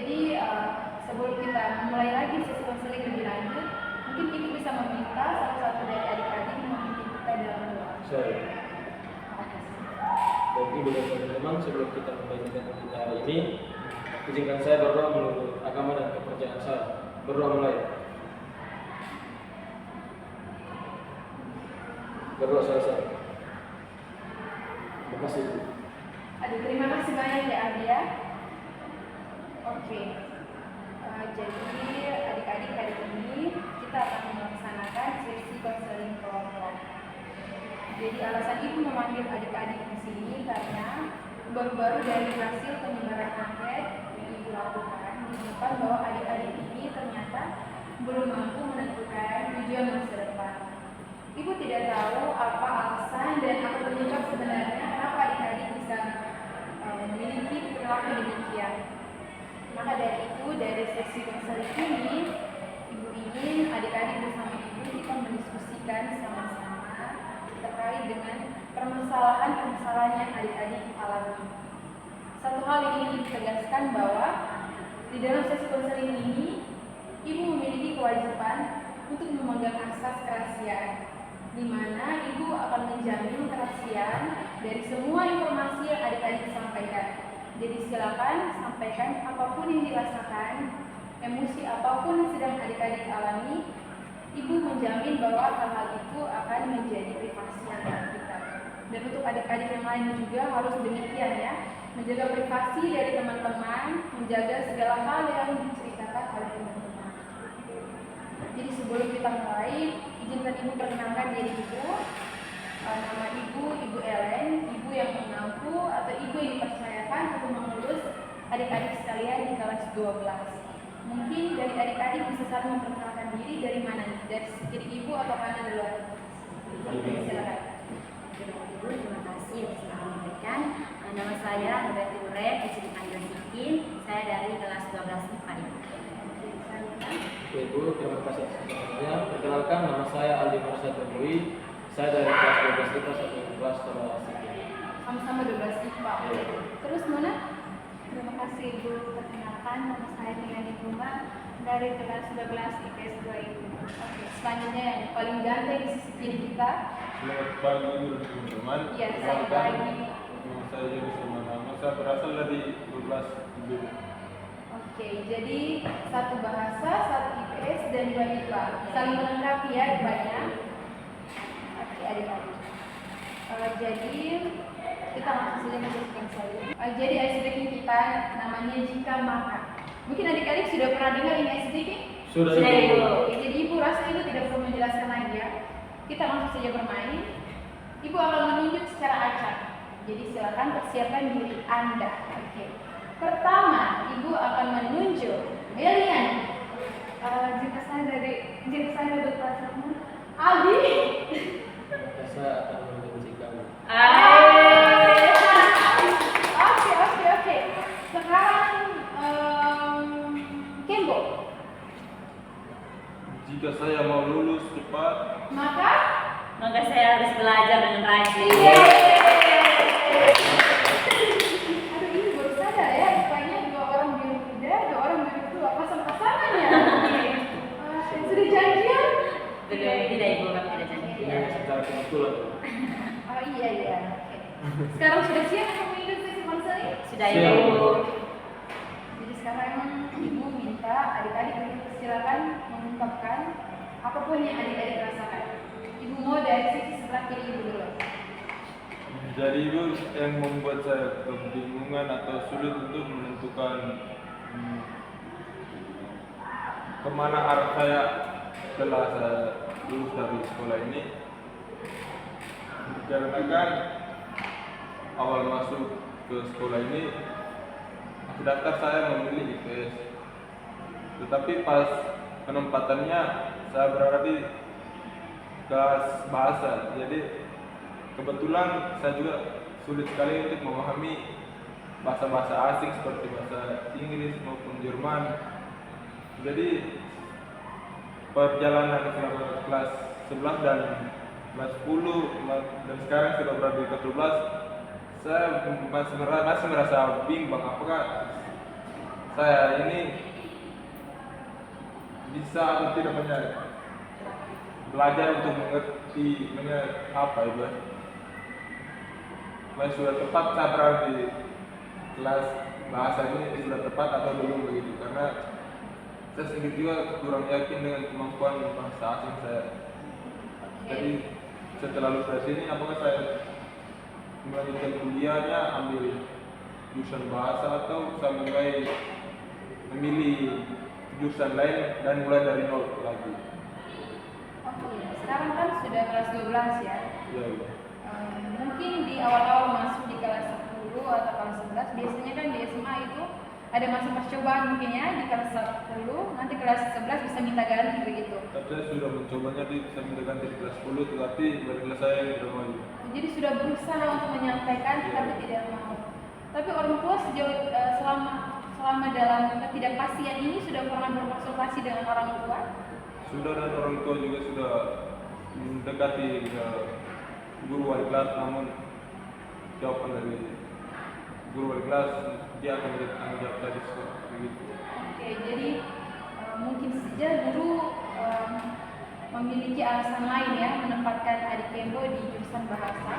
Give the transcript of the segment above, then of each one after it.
Jadi sebelum kita memulai lagi sesi konseling lebih lanjut, mungkin Ibu bisa meminta salah satu dari adik-adik memimpin kita dalam doa. Saya. Bagi Ibu dan teman-teman, sebelum kita mulai kegiatan kita hari ini, izinkan saya berdoa menurut agama dan kepercayaan saya. Berdoa mulai. Berdoa selesai. Terima kasih. Aduh, terima kasih banyak ya Adia. Oke. Jadi adik-adik hari ini kita akan melaksanakan sesi konseling kelompok. Jadi alasan Ibu memanggil adik-adik di sini karena baru-baru dari hasil penyebaran angket yang Ibu lakukan ditemukan bahwa adik-adik ini ternyata belum mampu menentukan tujuan masa depan. Ibu tidak tahu apa alasan dan apa penyebab sebenarnya kenapa adik-adik bisa memiliki perilaku demikian. Maka dari itu, dari sesi konseling ini, Ibu ingin adik-adik bersama Ibu kita mendiskusikan sama-sama terkait dengan permasalahan-permasalahan yang adik-adik alami. Satu hal yang ingin ditegaskan bahwa di dalam sesi konseling ini, Ibu memiliki kewajiban untuk memegang asas kerahasiaan, di mana Ibu akan menjamin kerahasiaan dari semua informasi yang adik-adik sampaikan. Jadi silakan sampaikan apapun yang dirasakan, emosi apapun yang sedang adik-adik alami. Ibu menjamin bahwa hal-hal itu akan menjadi privasi antara kita. Dan untuk adik-adik yang lain juga harus demikian ya, menjaga privasi dari teman-teman, menjaga segala hal yang diceritakan oleh teman-teman. Jadi sebelum kita mulai, izinkan Ibu perkenalkan diri Ibu. Nama Ibu Ellen, Ibu yang mengaku atau Ibu yang dipercayakan untuk mengurus adik-adik sekalian di kelas 12. Mungkin dari adik-adik bisa saling memperkenalkan diri dari mana nih? Dari kiri Ibu atau kanan duluan? Silakan. Ibu, terima kasih atas menyampaikan. Nama saya Roberti Urek, bisa dipanggil Sikin. Saya dari kelas 12 IPA. Ibu, terima kasih atas perkenalkannya. Perkenalkan, nama saya Aldi Marsha Terui. Saya dari kelas 12 IPA satu kelas sekolah Sikin. Sama-sama 12 IPA. Terus mana? Terima kasih Ibu. Perkenalkan, nama saya Tina Kumba dari kelas 12 IPS 2 Ibu. Oke, selanjutnya yang paling ganteng di sisi kiri kita. Selamat pagi Ibu dan teman-teman. Iya, selamat pagi. Nama saya Jody Sumanama. Saya berasal dari 12 IB. Oke, jadi satu bahasa, satu IPS dan 2 IPA. Saling melengkapi ya banyak. Oke, adik-adik. Jadi kita langsung saja meneruskan saya. Jadi ice breaking kita namanya jika makan. Mungkin adik-adik sudah pernah dengar ini ice breaking? Sudah Ibu. Oke, jadi Ibu rasa Ibu tidak perlu menjelaskan lagi ya. Kita langsung saja bermain. Ibu akan menunjuk secara acak. Jadi silakan persiapkan diri Anda. Oke. Pertama, Ibu akan menunjuk Melian. Jika saya berpacarmu, Aldi. Saya akan membenci kamu. Oke. Sekarang Kembo. Jika saya mau lulus cepat, Maka saya harus belajar dengan rajin. aduh ini baru sadar ya, rupanya 2 orang biru muda, 2 orang biru tua, pasang-pasangan ya. Sudah janjian? Tidak Ibu, kami tidak janji. Ini secara kebetulan. Oh iya. Oke. Sekarang sudah siap untuk mengikuti sesi konseling? Sudah Siap. Ibu. Jadi sekarang Ibu minta adik-adik untuk silakan mengungkapkan apapun yang adik-adik rasakan. Ibu mau dari sisi sebelah kiri Ibu dulu. jadi Ibu yang membuat saya kebingungan atau sulit untuk menentukan kemana arah saya setelah saya lulus dari sekolah ini. Dikarenakan awal masuk ke sekolah ini daftar saya memilih IPS, tetapi pas penempatannya saya berada di kelas bahasa. Jadi kebetulan saya juga sulit sekali untuk memahami bahasa-bahasa asing seperti bahasa Inggris maupun Jerman. Jadi perjalanan selama kelas 11 dan kelas 10 dan sekarang sudah berada di kelas 12, saya masih merasa bimbang apakah saya ini bisa atau tidak belajar untuk mengerti apa itu. Mas sudah tepat saya berada di kelas bahasa ini sudah tepat atau belum begitu, karena saya sendiri juga kurang yakin dengan kemampuan bahasa asing saya. Jadi setelah lulus dari sini, apakah saya melanjutkan kuliahnya ambil jurusan bahasa atau saya mulai memilih jurusan lain dan mulai dari nol lagi? Oke, sekarang kan sudah kelas 12 ya. Iya, iya. Mungkin di awal-awal masuk di kelas 10 atau kelas 11, biasanya kan di SMA itu ada masa percobaan mungkin ya, di kelas 10, nanti kelas 11 bisa minta ganti begitu. Tapi saya sudah mencobanya saya minta ganti di kelas 10, tetapi dari kelas saya yang tidak mau. Jadi sudah berusaha untuk menyampaikan tapi tidak mau. Tapi orang tua sejauh selama dalam ketidakpastian ini sudah pernah berkonsultasi dengan orang tua? Sudah, dan orang tua juga sudah mendekati ke guru wali kelas, namun jawaban dari guru wali kelas dia akan menjadi tanggung jawab dari sekolah begitu. Oke, jadi mungkin saja guru memiliki alasan lain ya menempatkan adik Kembo di jurusan bahasa.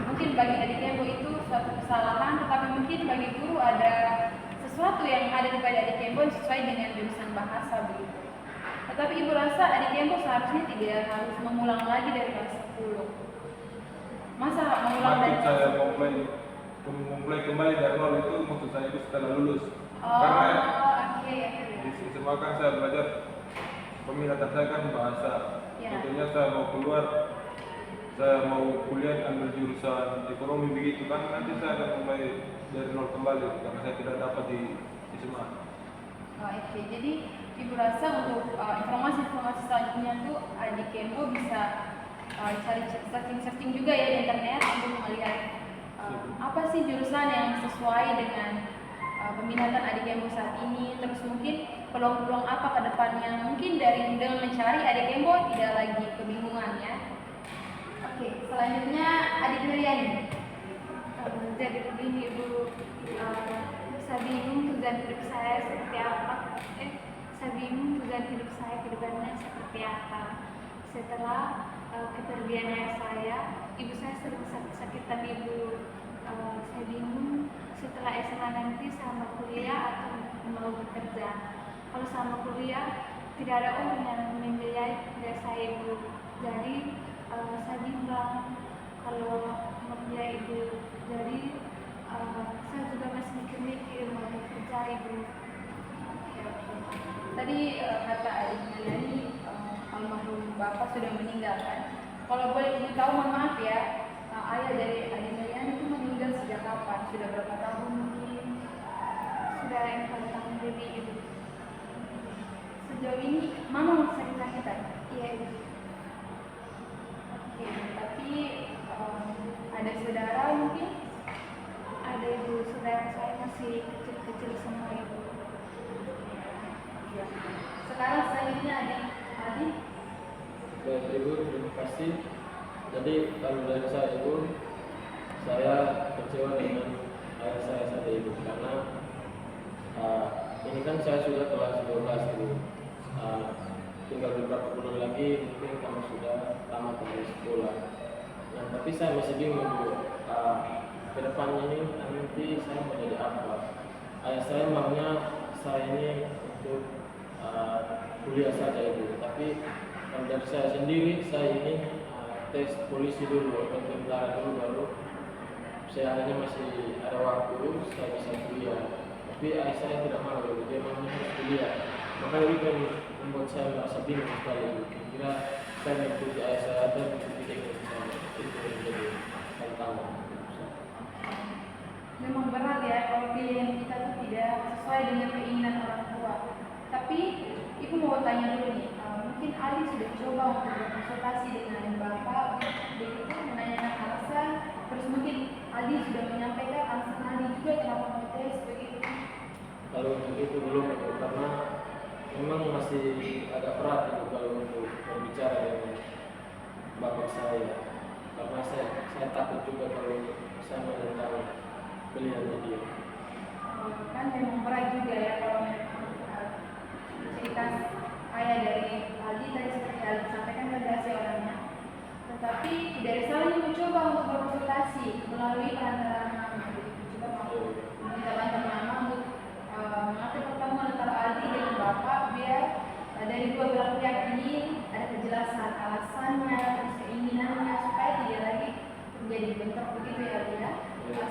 Mungkin bagi adik Kembo itu suatu kesalahan, tetapi mungkin bagi guru ada sesuatu yang ada pada adik Kembo sesuai dengan jurusan bahasa begitu. Tetapi ibu rasa adik Kembo seharusnya tidak harus mengulang lagi dari kelas 10. Masa mengulang dari Maksud kelas saya memulai kembali dari nol itu maksud saya itu setelah lulus. Oh, Karena oke. di SMA kan saya belajar, peminatan saya kan bahasa. Ya. Tentunya saya mau keluar, saya mau kuliah ambil jurusan ekonomi begitu kan, nanti saya akan mulai dari nol kembali karena saya tidak dapat di SMA. Oke, jadi ibu rasa untuk informasi-informasi selanjutnya tuh adik Kembo bisa cari searching juga ya di internet untuk melihat apa sih jurusan yang sesuai dengan peminatan adik Kembo saat ini, terus mungkin peluang-peluang apa ke depannya. Mungkin dengan mencari adik Kembo tidak lagi kebingungan ya. Oke, selanjutnya adik Meriani. Jadi begini Ibu, saya bingung tujuan hidup saya seperti apa. Saya bingung tujuan hidup saya ke depannya seperti apa. Setelah kepergian ayah saya, ibu saya sering sakit-sakitan Ibu. Saya bingung setelah SMA nanti sama kuliah atau mau bekerja. Kalau sama kuliah tidak ada orang yang membiayai saya Ibu. Jadi saya bimbang kalau mau kuliah Ibu. Jadi saya juga masih mikir-mikir mau bekerja Ibu. Tadi kata adik Meriani almarhum bapak sudah meninggal kan. Kalau boleh ibu tahu, mohon maaf ya, ayah dari adik Meriani itu meninggal sejak kapan? Sudah berapa tahun mungkin? Sudah 4 tahun lebih Ibu. Sejauh ini mama sakit-sakitan? Iya Ibu. Oke, tapi ada saudara mungkin? Ada Ibu, saudara saya masih kecil-kecil semua Ibu. Ya. Sekarang selanjutnya adik. Baik Ibu, terima kasih. Jadi kalau dari saya Ibu, saya kecewa dengan ayah saya saat Ibu, karena ini kan saya sudah kelas 12 Ibu. Tinggal beberapa bulan lagi mungkin kamu sudah tamat dari sekolah. Nah, tapi saya masih bingung Ibu. Ke depannya ini nanti saya mau jadi apa? Ayah saya maunya saya ini untuk kuliah saja Ibu, tapi kalau dari saya sendiri, saya ini tes polisi dulu atau tentara dulu, baru saya akhirnya masih ada waktu saya bisa kuliah. Tapi ayah saya tidak mau Ibu, dia maunya harus kuliah. Makanya itu yang membuat saya merasa bingung sekali Ibu. Kira saya mengikuti ayah saya dan mengikuti teknik saya, itu yang menjadi tantangan. Memang berat ya kalau pilihan kita itu tidak sesuai dengan keinginan orang tua. Tapi ibu mau tanya dulu nih, mungkin Ali sudah coba untuk berkonsultasi dengan bapak begitu menanyakan alasan, terus mungkin Ali sudah menyampaikan alasan Ali juga kenapa mau tes begitu. Kalau untuk itu belum Ibu, karena memang masih agak berat Ibu kalau untuk berbicara dengan bapak saya, karena saya takut juga kalau saya menentang pilihannya dia. kan memang berat juga ya kalau cerita ayah dari Aldi tadi seperti Aldi sampaikan berhasil orangnya. Tetapi tidak ada salahnya mencoba untuk berkonsultasi melalui perantaraan mama. Jadi mencoba meminta bantuan mama untuk mengatur pertemuan antara Aldi dengan bapak biar dari dua belah pihak ini ada kejelasan alasannya, terus keinginannya supaya tidak lagi menjadi bentrok begitu ya Aldi ya.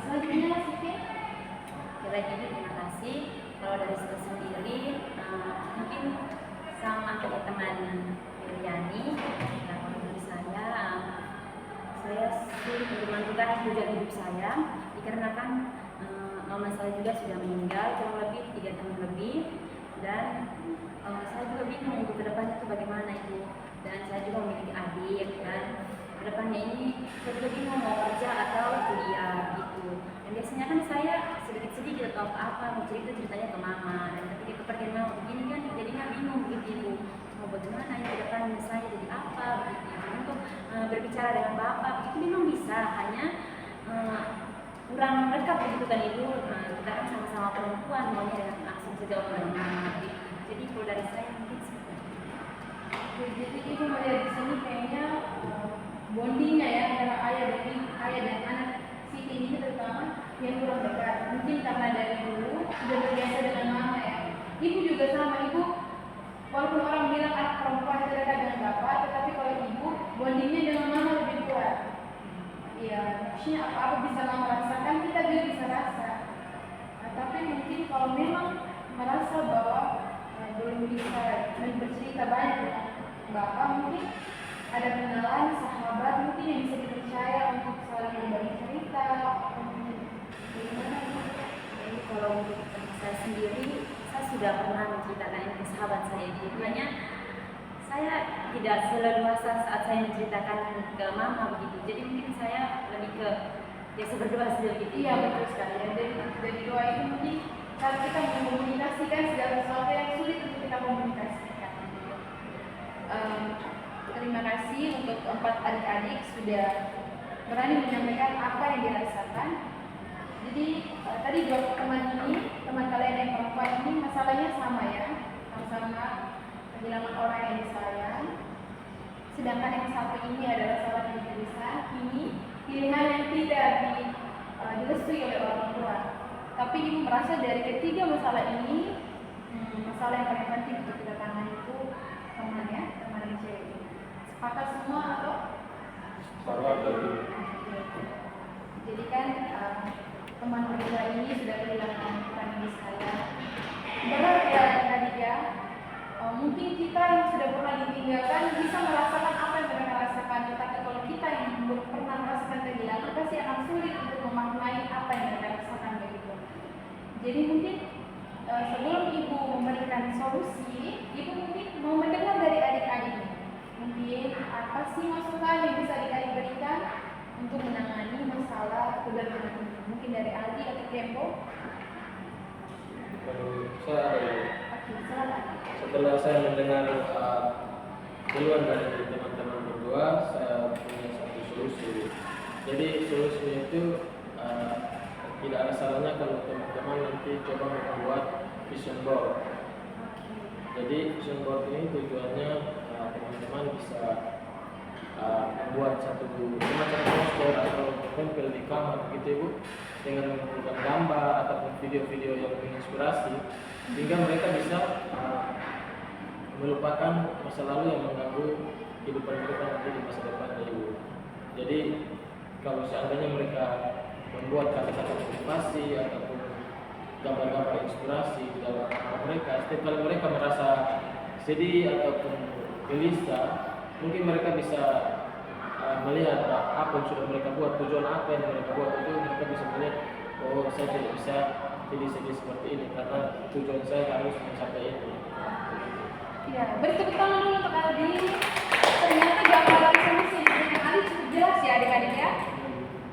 Selanjutnya Siti. Baik Ibu, terima kasih. Kalau dari saya sendiri, mungkin sama kayak teman Yani. Nah, kalau dari saya sulit untuk menentukan tujuan hidup saya dikarenakan mama saya juga sudah meninggal kurang lebih 3 tahun lebih, dan saya juga bingung untuk kedepannya itu bagaimana Ibu. Dan saya juga memiliki adik, dan kedepannya ini saya juga bingung mau kerja atau kuliah gitu. Dan biasanya kan saya sedikit-sedikit atau apa mau ceritanya ke mama, dan ketika kepergian mama begini kan jadinya bingung begitu Ibu, mau bagaimana ya ke depan saya jadi apa begitu. Untuk berbicara dengan bapak begitu memang bisa, hanya kurang dekat begitu kan Ibu. Kita kan sama-sama perempuan, maunya dengan langsung sejauh dengan mama gitu. Jadi kalau dari saya mungkin seperti itu. Jadi Ibu melihat di sini kayaknya bondingnya ya antara ayah dan anak Siti ini terutama yang kurang dekat. Mungkin karena dari dulu sudah terbiasa dengan mama ya. Ibu juga sama, Ibu walaupun orang bilang anak perempuan terdekat dengan bapak, tetapi kalau ibu bondingnya dengan mama lebih kuat. Iya, maksudnya apa-apa bisa mama rasakan, kita juga bisa rasa. Tapi mungkin kalau memang merasa bahwa belum bisa bercerita banyak dengan bapak, mungkin ada kenalan sahabat mungkin yang bisa dipercaya untuk saling berbagi cerita. Gimana Ibu? Jadi kalau untuk saya sendiri, saya sudah pernah menceritakan ini ke sahabat saya Ibu. Hanya saya tidak seleluasa saat saya menceritakan ke mama begitu. Jadi mungkin saya lebih ke biasa berdoa saja gitu. Iya betul sekali ya. Dari doa itu mungkin cara kita mengkomunikasikan segala sesuatu yang sulit untuk kita komunikasikan. Terima kasih untuk 4 adik-adik sudah berani menyampaikan apa yang dirasakan. Jadi tadi 2 teman kalian yang perempuan ini masalahnya sama ya, sama-sama kehilangan orang yang disayang. Sedangkan yang satu ini adalah salah satu tulisan, ini pilihan yang tidak direstui oleh orang tua. Tapi ibu merasa dari ketiga masalah ini, masalah yang paling penting untuk kita tangani itu teman yang cewek. Sepakat semua atau? Jadi kan teman berdua ini sudah kehilangan orang yang disayang. Berat ya tadi ya. Mungkin kita yang sudah pernah ditinggalkan bisa merasakan apa yang mereka rasakan, tetapi kalau kita yang belum pernah merasakan kehilangan pasti akan sulit untuk memaknai apa yang mereka rasakan begitu. Jadi mungkin sebelum ibu memberikan solusi, ibu mungkin mau mendengar dari adik-adik. Mungkin apa sih masukan yang bisa adik-adik berikan untuk menangani masalah keberlanjutan ini? Mungkin dari Aldi atau Tempo. Kalau saya Silakan. setelah saya mendengar keluhan dari teman-teman berdua, saya punya satu solusi. Jadi solusinya itu tidak ada salahnya kalau teman-teman nanti coba membuat vision board. Jadi vision board ini tujuannya teman-teman bisa membuat satu semacam poster atau tempel di kamar gitu Ibu, dengan mengumpulkan gambar ataupun video-video yang menginspirasi, sehingga mereka bisa melupakan masa lalu yang mengganggu kehidupan mereka nanti di masa depan Ibu. Jadi kalau seandainya mereka membuat kata-kata motivasi ataupun gambar-gambar inspirasi di dalam kamar mereka, setiap kali mereka merasa sedih ataupun gelisah, mungkin mereka bisa melihat apa yang sudah mereka buat, tujuan apa yang mereka buat, itu mereka bisa melihat, oh saya tidak bisa sedih-sedih seperti ini karena tujuan saya harus mencapai ini. Ya, beri tepuk tangan dulu untuk Aldi. Ternyata gambaran solusi dengan Aldi cukup jelas ya adik-adik ya.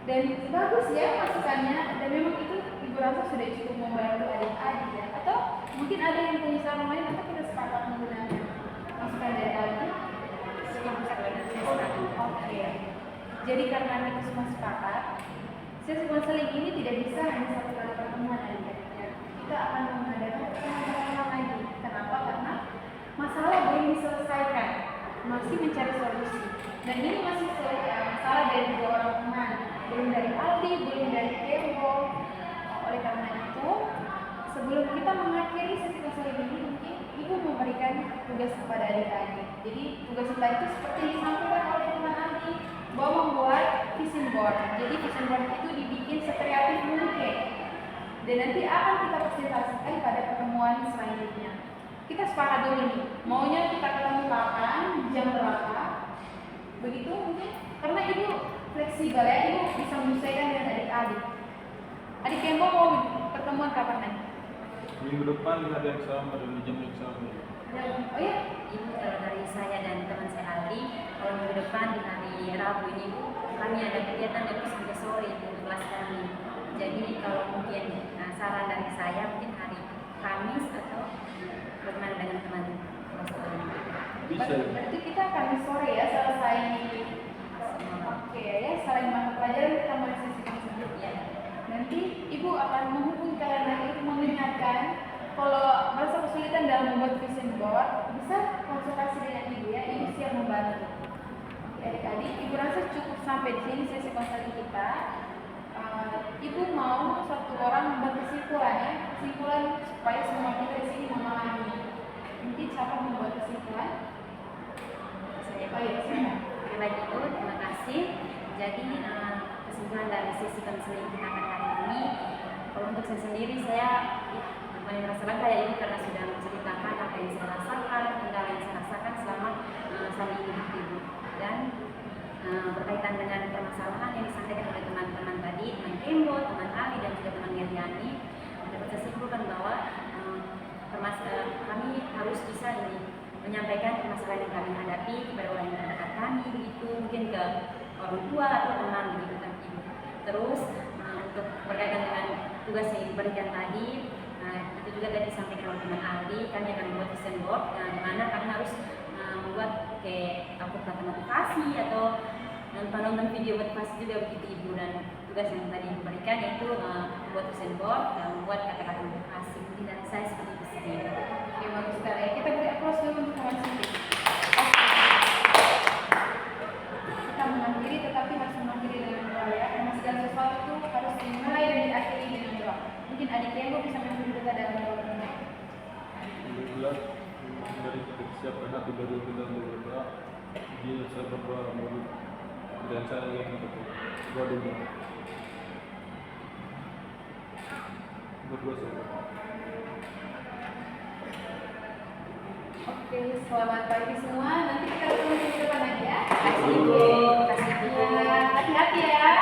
Dan bagus ya masukannya, dan memang itu ibu rasa sudah cukup membantu adik-adik ya. Atau mungkin ada yang punya saran lain, atau kita sepakat menggunakan masukan dari Aldi? Oke. Jadi karena kita semua sepakat, sesi konseling ini tidak bisa hanya 1 kali pertemuan adik-adik ya. kita akan mengadakan pertemuan lagi. Kenapa? Karena masalah belum diselesaikan, masih mencari solusi. Dan ini masih masalah dari dua orang teman, belum dari Aldi, belum dari Kembo. Oleh karena itu, sebelum kita mengakhiri sesi konseling ini, mungkin Ibu memberikan tugas kepada adik-adik. Jadi tugas kita itu seperti disampaikan oleh teman Aldi, bahwa membuat vision board. Jadi vision board itu dibikin sekreatif mungkin. Dan nanti akan kita presentasikan pada pertemuan selanjutnya. Kita sepakat dulu nih, maunya kita ketemu kapan, jam berapa, begitu mungkin. Karena Ibu fleksibel ya, Ibu bisa menyesuaikan dengan adik-adik. Adik Kembo mau pertemuan kapan nanti? Minggu depan di hari yang sama dan di jam yang sama. Oh ya? Ibu, kalau dari saya dan teman saya Aldi, kalau minggu depan di hari Rabu ini Bu, kami ada kegiatan dari sampai sore di kelas kami. Jadi kalau mungkin saran dari saya mungkin hari Kamis atau bagaimana dengan teman kelas kami. Bisa. Berarti kita akan sore ya selesai. Oke ya, selain mata pelajaran kita mulai sesi selanjutnya. Nanti Ibu akan menghubungi kalian lagi untuk mengingatkan kalau merasa kesulitan dalam membuat vision board, bisa konsultasi dengan Ibu ya, Ibu siap membantu. Oke, adik-adik, Ibu rasa cukup sampai di sini sesi konseling kita. Ibu mau satu orang membuat kesimpulan ya, kesimpulan supaya semua kita di sini memahami. Nanti siapa membuat kesimpulan? Saya Oh iya, silakan. Oke, baik Ibu, terima kasih. Jadi kesimpulan dari sesi konseling kita pada hari ini, kalau untuk saya sendiri saya lumayan merasa lega ya Ibu karena sudah menceritakan apa yang saya rasakan, kendala yang saya rasakan selama saya hidup Ibu. Dan berkaitan dengan permasalahan yang disampaikan oleh teman-teman tadi, teman Kembo, teman Ali dan juga teman Miriani, dapat saya simpulkan bahwa kami harus bisa menyampaikan permasalahan yang kami hadapi kepada orang yang terdekat kami, begitu mungkin ke orang tua atau teman begitu kan Ibu. Terus untuk berkaitan dengan tugas yang diberikan tadi, itu juga tadi disampaikan oleh teman Aldi, kami akan membuat vision board, di mana kami harus membuat kayak kata motivasi atau nonton video motivasi juga begitu Ibu. Dan tugas yang tadi diberikan yaitu membuat vision board dan membuat kata-kata motivasi. Jadi dari saya seperti itu sendiri. Oke, bagus sekali. Kita beri aplaus dulu untuk teman Siti. Kita mengakhiri, tetapi harus mengakhiri dengan doa ya. Karena segala sesuatu harus dimulai dan diakhiri dengan doa. Mungkin adik Kembo bisa memimpin kita dalam doa ini. Alhamdulillah dari persiapan hati baru kita untuk berdoa. Jadi saya berdoa menurut dan saya ingin berdoa dulu. Berdoa saya. Oke, selamat pagi semua. Nanti kita ketemu di depan lagi ya. Terima kasih Ibu. Terima kasih Ibu. Hati-hati ya.